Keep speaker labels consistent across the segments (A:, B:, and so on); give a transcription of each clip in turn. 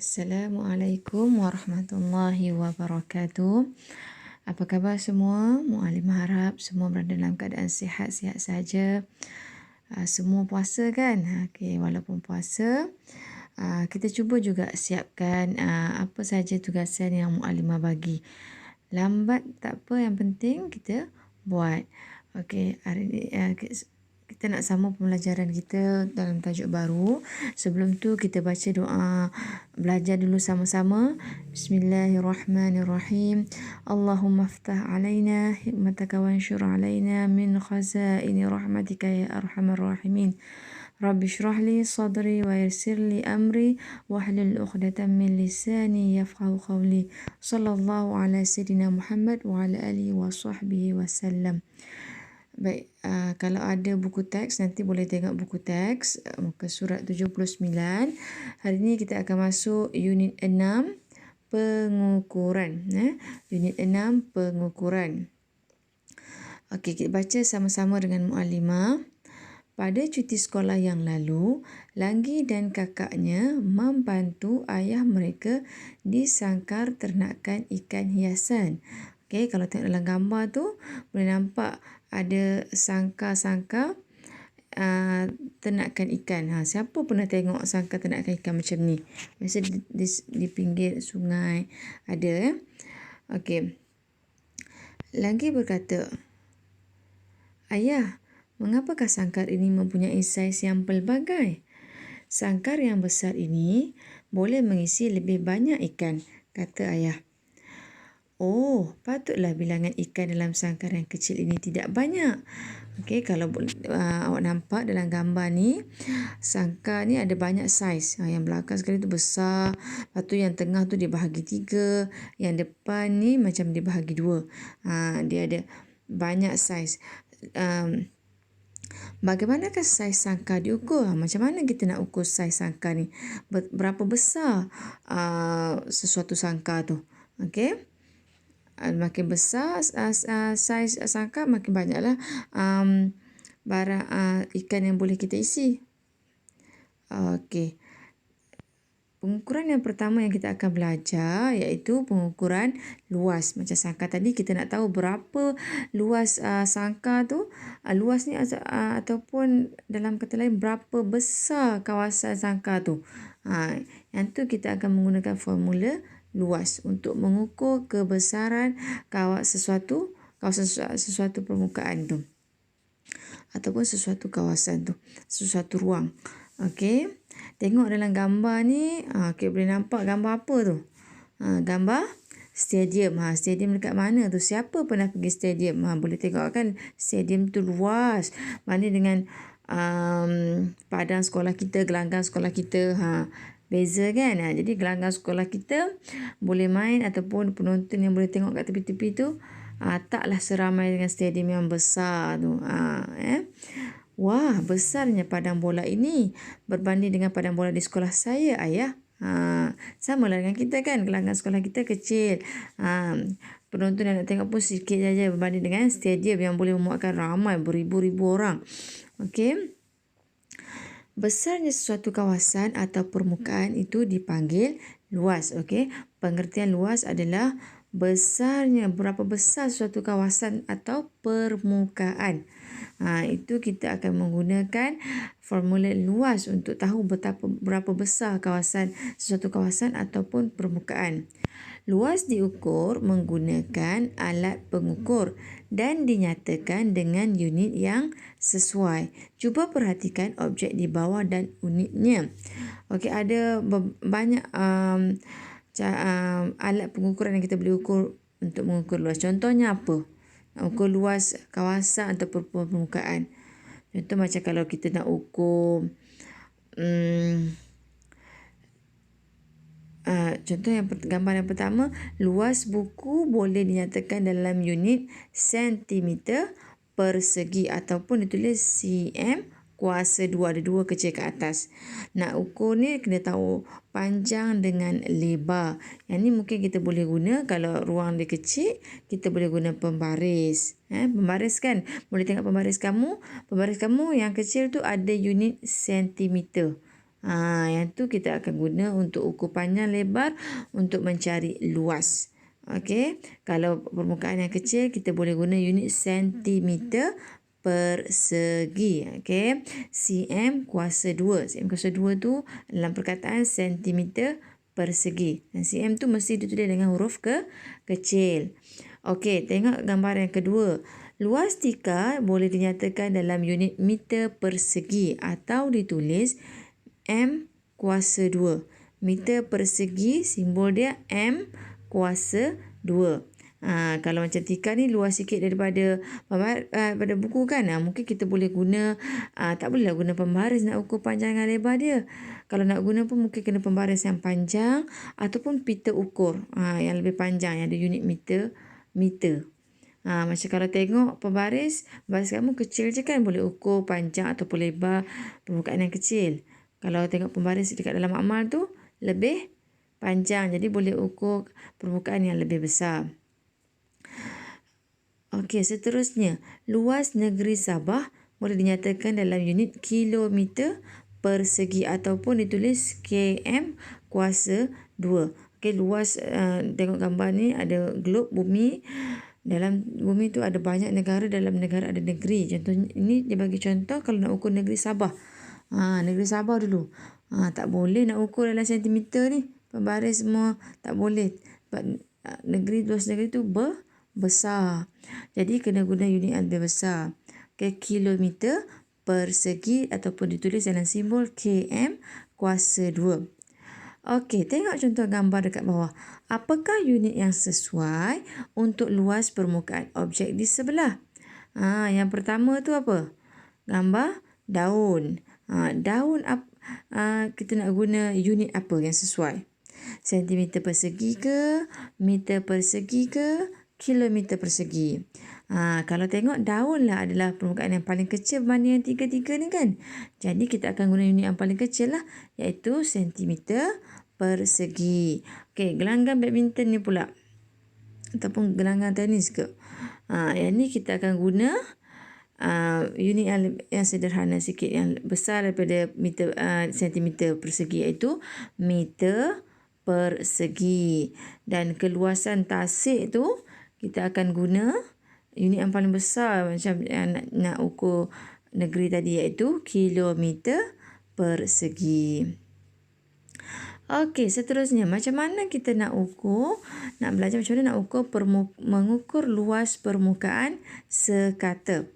A: Assalamualaikum warahmatullahi wabarakatuh. Apa khabar semua? Muallimah harap semua berada dalam keadaan sihat-sihat saja. Semua puasa kan? Okey, walaupun puasa, kita cuba juga siapkan apa saja tugasan yang muallimah bagi. Lambat tak apa, yang penting kita buat. Okey, hari ini kita nak sambung pembelajaran kita dalam tajuk baru. Sebelum tu kita baca doa, belajar dulu sama-sama. Bismillahirrahmanirrahim. Allahumma aftah alaina hikmataka wanshur alaina min khazaini rahmatika ya arhamar rahimin. Rabbi shrah li sadri wa yassir li amri wahlul 'uqdatam min lisani yafqahu qawli. Sallallahu ala sayyidina Muhammad wa ala alihi wa sahbihi wasallam. Baik, kalau ada buku teks nanti boleh tengok buku teks muka surat 79. Hari ini kita akan masuk unit 6 pengukuran. Unit 6 pengukuran. Okey, kita baca sama-sama dengan muallimah. Pada cuti sekolah yang lalu, Langgi dan kakaknya membantu ayah mereka di sangkar ternakan ikan hiasan. Okey, kalau tengok dalam gambar tu boleh nampak ada sangkar-sangkar ternakan ikan. Siapa pernah tengok sangkar ternakan ikan macam ni? Biasa di pinggir sungai ada. Okey. Langgi berkata, "Ayah, mengapakah sangkar ini mempunyai saiz yang pelbagai? Sangkar yang besar ini boleh mengisi lebih banyak ikan," kata ayah. "Oh, patutlah bilangan ikan dalam sangkar yang kecil ini tidak banyak." Okey, kalau awak nampak dalam gambar ni, sangkar ni ada banyak saiz. Yang belakang sekali tu besar, lepas tu yang tengah tu dia bahagi 3, yang depan ni macam dia bahagi 2. Dia ada banyak saiz. Bagaimanakah saiz sangkar diukur? Macam mana kita nak ukur saiz sangkar ni? Berapa besar sesuatu sangkar tu? Okey. Makin besar saiz sangkar, makin banyaklah barang ikan yang boleh kita isi. Okey. Pengukuran yang pertama yang kita akan belajar iaitu pengukuran luas. Macam sangkar tadi, kita nak tahu berapa luas sangkar tu. Luas ni ataupun dalam kata lain, berapa besar kawasan sangkar tu. Yang tu kita akan menggunakan formula luas untuk mengukur kebesaran kawasan sesuatu permukaan tu. Ataupun sesuatu kawasan tu, sesuatu ruang. Okey. Tengok dalam gambar ni, okey, boleh nampak gambar apa tu? Gambar stadium. Stadium dekat mana tu? Siapa pernah pergi stadium? Boleh tengok kan, stadium tu luas. Mana dengan padang sekolah kita, gelanggang sekolah kita. Beza kan? Jadi gelanggang sekolah kita boleh main ataupun penonton yang boleh tengok kat tepi-tepi tu taklah seramai dengan stadium yang besar tu. Wah, besarnya padang bola ini berbanding dengan padang bola di sekolah saya, ayah. Samalah dengan kita kan, gelanggang sekolah kita kecil. Penonton yang nak tengok pun sikit saja berbanding dengan stadium yang boleh memuatkan ramai beribu-ribu orang. Okey. Besarnya sesuatu kawasan atau permukaan itu dipanggil luas. Okey. Pengertian luas adalah berapa besar suatu kawasan atau permukaan. Itu kita akan menggunakan formula luas untuk tahu berapa besar sesuatu kawasan ataupun permukaan. Luas diukur menggunakan alat pengukur dan dinyatakan dengan unit yang sesuai. Cuba perhatikan objek di bawah dan unitnya. Okey, ada banyak alat pengukuran yang kita boleh ukur untuk mengukur luas. Contohnya apa? Ukur luas kawasan atau permukaan. Contoh macam kalau kita nak ukur contoh gambar yang pertama, luas buku boleh dinyatakan dalam unit sentimeter persegi ataupun ditulis cm kuasa 2, ada 2 kecil ke atas. Nak ukur ni kena tahu panjang dengan lebar. Yang ni mungkin kita boleh guna kalau ruang dia kecil, kita boleh guna pembaris. Pembaris kan, boleh tengok pembaris kamu yang kecil tu ada unit sentimeter. Yang tu kita akan guna untuk ukur panjang lebar untuk mencari luas. Okey, kalau permukaan yang kecil kita boleh guna unit sentimeter persegi. Okey, cm kuasa 2. Cm kuasa 2 tu dalam perkataan sentimeter persegi. Dan cm tu mesti ditulis dengan huruf kecil. Okey, tengok gambar yang kedua. Luas tika boleh dinyatakan dalam unit meter persegi atau ditulis M kuasa 2. Meter persegi simbol dia M kuasa 2. Kalau macam tika ni luas sikit daripada pada buku kan. Mungkin kita boleh guna, tak bolehlah guna pembaris nak ukur panjang dan lebar dia. Kalau nak guna pun mungkin kena pembaris yang panjang ataupun pita ukur yang lebih panjang yang ada unit meter. Macam kalau tengok pembaris kamu kecil je kan, boleh ukur panjang ataupun lebar permukaan yang kecil. Kalau tengok pembaris dekat dalam amal tu lebih panjang, jadi boleh ukur permukaan yang lebih besar. Okey, seterusnya, luas negeri Sabah boleh dinyatakan dalam unit kilometer persegi ataupun ditulis km kuasa 2. Okey, luas, tengok gambar ni ada globe bumi. Dalam bumi tu ada banyak negara, dalam negara ada negeri. Contohnya ini dia bagi contoh kalau nak ukur negeri Sabah. Negeri Sabah dulu. Tak boleh nak ukur dalam sentimeter ni. Pembaris semua tak boleh. Sebab luas negeri tu besar. Jadi kena guna unit yang lebih besar. Okay, kilometer persegi ataupun ditulis dalam simbol km kuasa 2. Okey, tengok contoh gambar dekat bawah. Apakah unit yang sesuai untuk luas permukaan objek di sebelah? Yang pertama tu apa? Gambar daun. Daun kita nak guna unit apa yang sesuai? Sentimeter persegi ke? Meter persegi ke? Kilometer persegi. Kalau tengok daun lah adalah permukaan yang paling kecil berbanding yang tiga-tiga ni kan. Jadi kita akan guna unit yang paling kecil lah, iaitu sentimeter persegi. Okey, gelanggang badminton ni pula. Ataupun gelanggang tenis ke. Yang ni kita akan guna unit yang sederhana sikit, yang besar daripada meter, sentimeter persegi, iaitu meter persegi. Dan keluasan tasik tu kita akan guna unit yang paling besar macam yang nak ukur negeri tadi, iaitu kilometer persegi. Okey, seterusnya macam mana kita nak belajar macam mana nak mengukur luas permukaan sekata.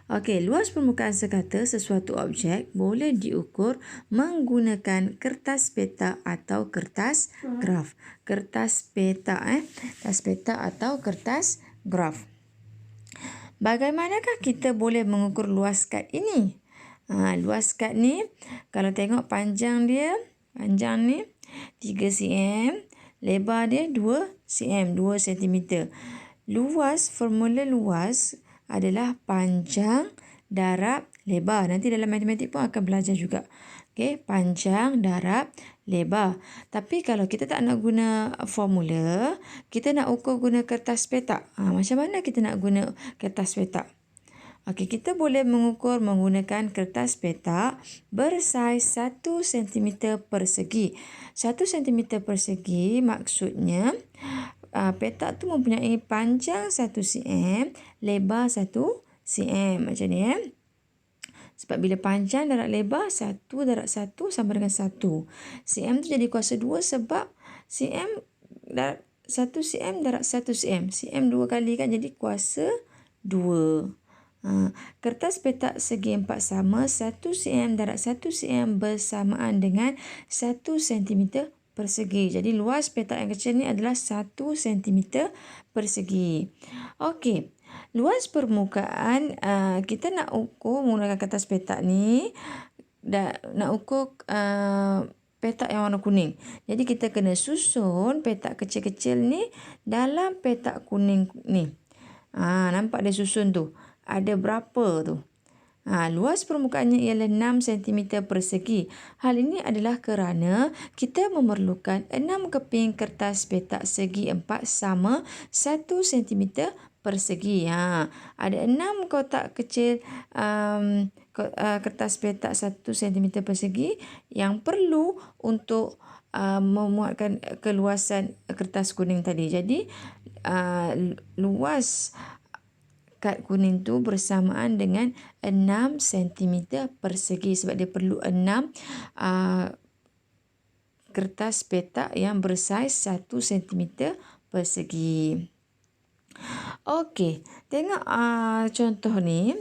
A: Okey, luas permukaan sekata sesuatu objek boleh diukur menggunakan kertas peta atau kertas graf. Kertas peta atau kertas graf. Bagaimanakah kita boleh mengukur luas kad ini? Luas kad ni, kalau tengok panjang ni 3 cm, lebar dia 2 cm, 2 cm. Formula luas adalah panjang darab lebar. Nanti dalam matematik pun akan belajar juga. Okey, panjang darab lebar. Tapi kalau kita tak nak guna formula, kita nak ukur guna kertas petak. Macam mana kita nak guna kertas petak? Okey, kita boleh mengukur menggunakan kertas petak bersaiz 1 cm persegi. 1 cm persegi maksudnya petak tu mempunyai panjang 1 cm, lebar 1 cm. Macam ni Sebab bila panjang darab lebar, 1 darab 1 sama dengan 1. cm tu jadi kuasa 2 sebab cm darab 1 cm darab 1 cm. cm 2 kali kan, jadi kuasa 2. Kertas petak segi 4 sama, 1 cm darab 1 cm bersamaan dengan 1 cm persegi. Jadi luas petak yang kecil ni adalah 1 cm persegi. Okey. Luas permukaan kita nak ukur menggunakan kertas petak ni, nak ukur petak yang warna kuning. Jadi kita kena susun petak kecil-kecil ni dalam petak kuning ni. Nampak dia susun tu. Ada berapa tu? Luas permukaannya ialah 6 cm persegi. Hal ini adalah kerana kita memerlukan 6 keping kertas petak segi 4 sama 1 cm persegi. Ada 6 kotak kecil kertas petak 1 cm persegi yang perlu untuk memuatkan keluasan kertas kuning tadi. Jadi luas kad kuning tu bersamaan dengan 6 cm persegi sebab dia perlu 6 kertas petak yang bersaiz 1 cm persegi. Okey, tengok contoh ni.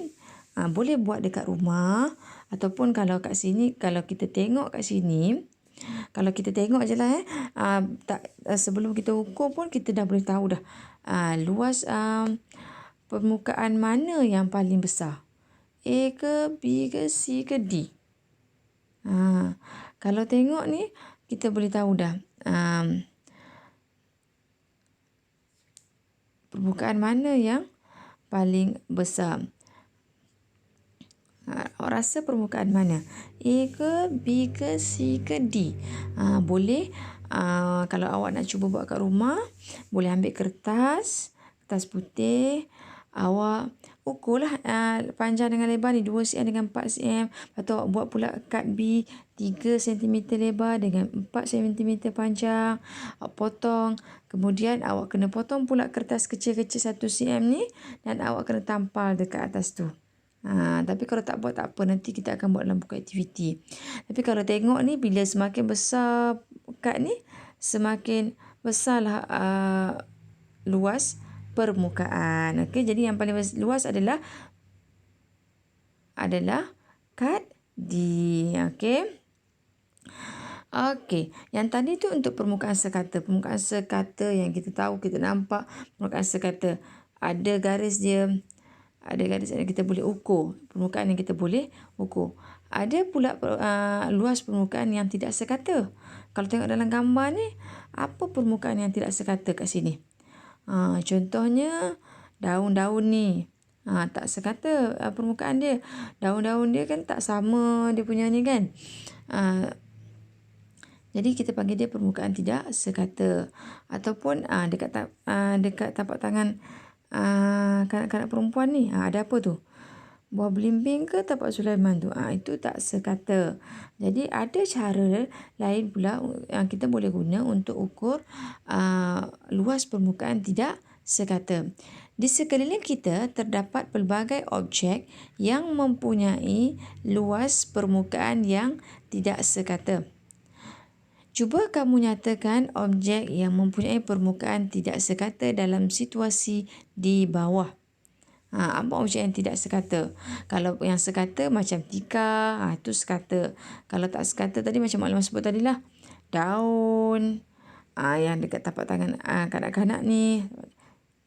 A: Boleh buat dekat rumah ataupun kalau kat sini, kalau kita tengok kat sini, kalau kita tengok je lah sebelum kita ukur pun kita dah boleh tahu dah luas permukaan mana yang paling besar. A ke, B ke, C ke, D. Kalau tengok ni, kita boleh tahu dah permukaan mana yang paling besar. Awak rasa permukaan mana? A ke, B ke, C ke, D? Boleh, kalau awak nak cuba buat kat rumah, boleh ambil kertas putih, awak ukurlah panjang dengan lebar ni 2 cm dengan 4 cm. Lepas tu awak buat pula kad B 3 cm lebar dengan 4 cm panjang. Awak potong. Kemudian awak kena potong pula kertas kecil-kecil 1 cm ni dan awak kena tampal dekat atas tu. Tapi kalau tak buat tak apa, nanti kita akan buat dalam buku aktiviti. Tapi kalau tengok ni, bila semakin besar kad ni, semakin besarlah luas permukaan. Okey, jadi yang paling luas adalah kad D. Okey. Okey, yang tadi tu untuk permukaan sekata. Permukaan sekata yang kita tahu, kita nampak permukaan sekata. Ada garis dia. Ada garis yang kita boleh ukur. Permukaan yang kita boleh ukur. Ada pula luas permukaan yang tidak sekata. Kalau tengok dalam gambar ni, apa permukaan yang tidak sekata kat sini? Contohnya daun-daun ni. Tak sekata permukaan dia. Daun-daun dia kan tak sama dia punya ni kan. Jadi kita panggil dia permukaan tidak sekata. Ataupun dekat tapak tangan kanak-kanak perempuan ni, ada apa tu? Buah belimbing ke tapak Sulaiman tu? Itu tak sekata. Jadi ada cara lain pula yang kita boleh guna untuk ukur luas permukaan tidak sekata. Di sekeliling kita terdapat pelbagai objek yang mempunyai luas permukaan yang tidak sekata. Cuba kamu nyatakan objek yang mempunyai permukaan tidak sekata dalam situasi di bawah. Apa objek yang tidak sekata? Kalau yang sekata macam tikar, itu sekata. Kalau tak sekata tadi macam maklumat sebut tadi lah. Daun, yang dekat tapak tangan kanak-kanak ni.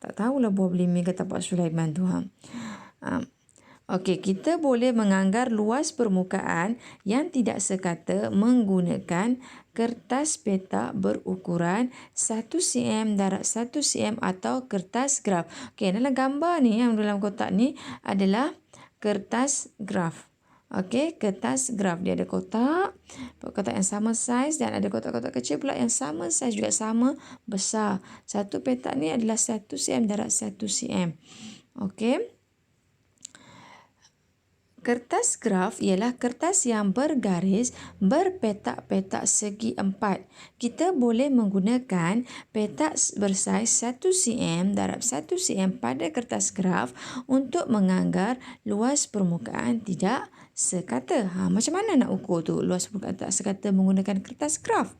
A: Tak tahulah buah belimbing ke tapak Sulaiman tu. Okey, kita boleh menganggar luas permukaan yang tidak sekata menggunakan kertas petak berukuran 1 cm darab 1 cm atau kertas graf. Okey, dalam gambar ni, yang dalam kotak ni adalah kertas graf. Okey, kertas graf. Dia ada kotak yang sama saiz dan ada kotak-kotak kecil pula yang sama saiz juga, sama besar. Satu petak ni adalah 1 cm darab 1 cm. Okey. Kertas graf ialah kertas yang bergaris berpetak-petak segi 4. Kita boleh menggunakan petak bersaiz 1 cm darab 1 cm pada kertas graf untuk menganggar luas permukaan tidak sekata. Macam mana nak ukur tu luas permukaan tak sekata menggunakan kertas graf?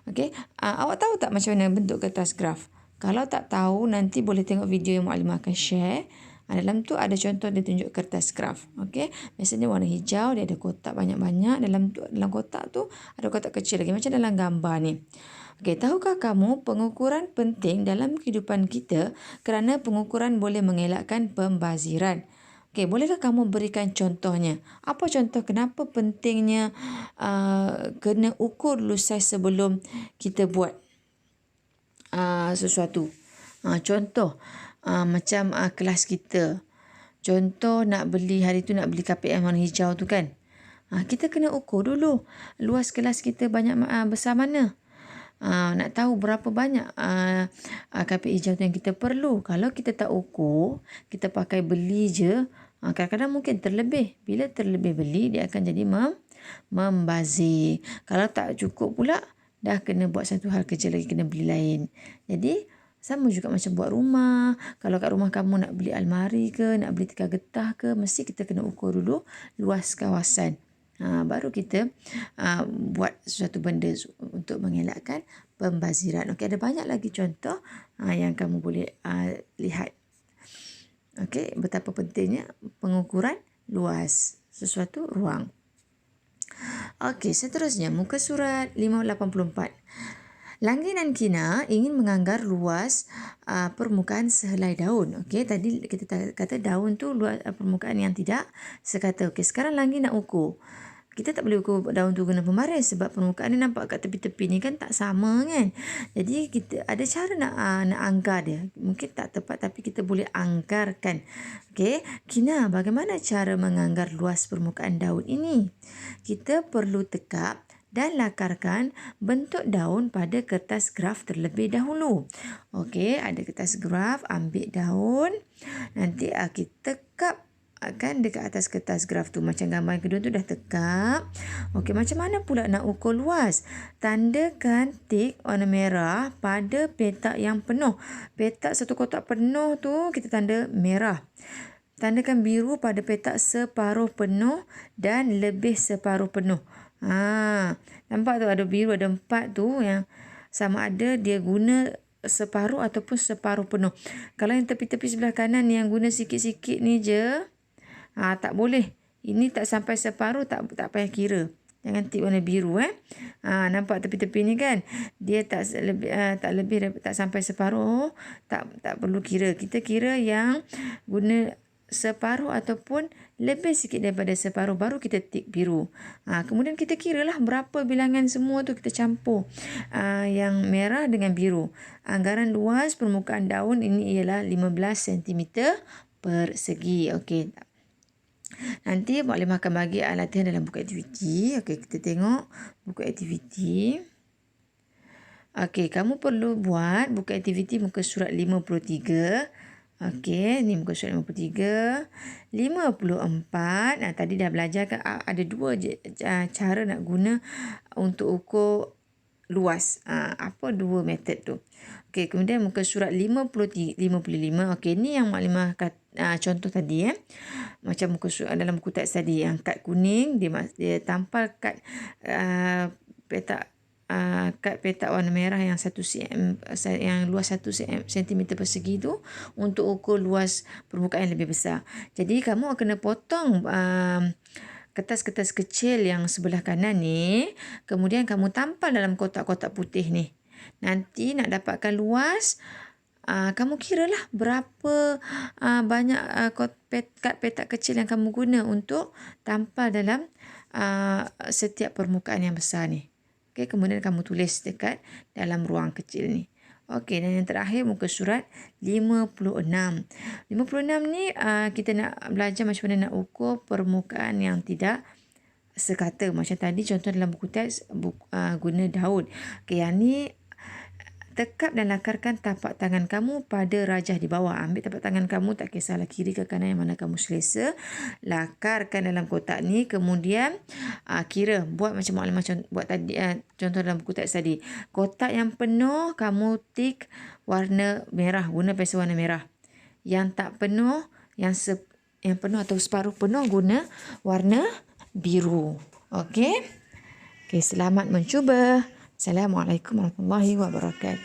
A: Okey, awak tahu tak macam mana bentuk kertas graf? Kalau tak tahu, nanti boleh tengok video yang Mukadimah akan share. Dalam tu ada contoh dia tunjuk kertas graf. Okey, biasanya warna hijau, dia ada kotak banyak-banyak. Dalam kotak tu ada kotak kecil lagi macam dalam gambar ni. Okey, tahukah kamu pengukuran penting dalam kehidupan kita kerana pengukuran boleh mengelakkan pembaziran? Okey, bolehkah kamu berikan contohnya? Apa contoh kenapa pentingnya kena ukur dulu saiz sebelum kita buat sesuatu? Contoh macam kelas kita. Contoh hari tu nak beli KPM warna hijau tu kan. Kita kena ukur dulu luas kelas kita besar mana. nak tahu berapa banyak kapit hijau tu yang kita perlu. Kalau kita tak ukur, kita pakai beli je, kadang-kadang mungkin terlebih. Bila terlebih beli, dia akan jadi membazir. Kalau tak cukup pula, dah kena buat satu hal kerja lagi, kena beli lain. Jadi sama juga macam buat rumah. Kalau kat rumah kamu nak beli almari ke, nak beli tikar getah ke, mesti kita kena ukur dulu luas kawasan. Baru kita buat sesuatu benda untuk mengelakkan pembaziran. Okey, ada banyak lagi contoh yang kamu boleh lihat. Okey, betapa pentingnya pengukuran luas sesuatu ruang. Okey, seterusnya muka surat 584. Langginan Kina ingin menganggar luas permukaan sehelai daun. Okey, tadi kita kata daun tu luas permukaan yang tidak sekata. Okey, sekarang Langgi nak ukur. Kita tak boleh ukur daun tu guna pemaris sebab permukaan ni nampak kat tepi-tepi ni kan tak sama kan. Jadi kita ada cara nak anggar dia. Mungkin tak tepat tapi kita boleh anggarkan. Okey, Kina, bagaimana cara menganggar luas permukaan daun ini? Kita perlu tekap dan lakarkan bentuk daun pada kertas graf terlebih dahulu. Okey, ada kertas graf, ambil daun. Nanti kita tekap kan dekat atas kertas graf tu. Macam gambar yang kedua tu dah tekap. Okey, macam mana pula nak ukur luas? Tandakan tik warna merah pada petak yang penuh. Petak satu kotak penuh tu kita tanda merah. Tandakan biru pada petak separuh penuh dan lebih separuh penuh. Nampak tu ada biru, ada 4 tu yang sama ada dia guna separuh ataupun separuh penuh. Kalau yang tepi-tepi sebelah kanan yang guna sikit-sikit ni je, tak boleh. Ini tak sampai separuh, tak payah kira. Jangan tik warna biru nampak tepi-tepi ni kan, dia tak sampai separuh, tak perlu kira. Kita kira yang guna separuh ataupun lebih sikit daripada separuh, baru kita tik biru. Kemudian kita kiralah berapa bilangan semua tu, kita campur yang merah dengan biru. Anggaran luas permukaan daun ini ialah 15 cm persegi. Okey, nanti Muklimah akan bagi latihan dalam buku aktiviti. Okey, kita tengok buku aktiviti. Okey, kamu perlu buat buku aktiviti muka surat 53. Okey, ni muka surat 53. 54. Tadi dah belajar kan, ada 2 cara nak guna untuk ukur luas. Apa 2 metod tu? Okey, kemudian muka surat 55. Okey, ni yang Muklimah contoh tadi macam muka surat dalam buku teks tadi, yang kad kuning dia tampal kad petak warna merah yang 1 cm, yang luas 1 cm persegi tu untuk ukur luas permukaan yang lebih besar. Jadi kamu kena potong kertas-kertas kecil yang sebelah kanan ni, kemudian kamu tampal dalam kotak-kotak putih ni. Nanti nak dapatkan luas, kamu kiralah berapa banyak kad petak kecil yang kamu guna untuk tampal dalam setiap permukaan yang besar ni. Okey, kemudian kamu tulis dekat dalam ruang kecil ni. Okey, dan yang terakhir muka surat 56. 56 ni kita nak belajar macam mana nak ukur permukaan yang tidak sekata. Macam tadi contoh dalam buku teks guna daun. Okey, yang ni tekap dan lakarkan tapak tangan kamu pada rajah di bawah. Ambil tapak tangan kamu, tak kisahlah kiri ke kanan, yang mana kamu selesa. Lakarkan dalam kotak ni, kemudian kira. Buat macam Muklimah buat tadi, contoh dalam buku teks tadi. Kotak yang penuh, kamu tik warna merah, guna pensel warna merah. Yang tak penuh, yang penuh atau separuh penuh, guna warna biru. Okey? Okey, selamat mencuba. Assalamualaikum warahmatullahi wabarakatuh.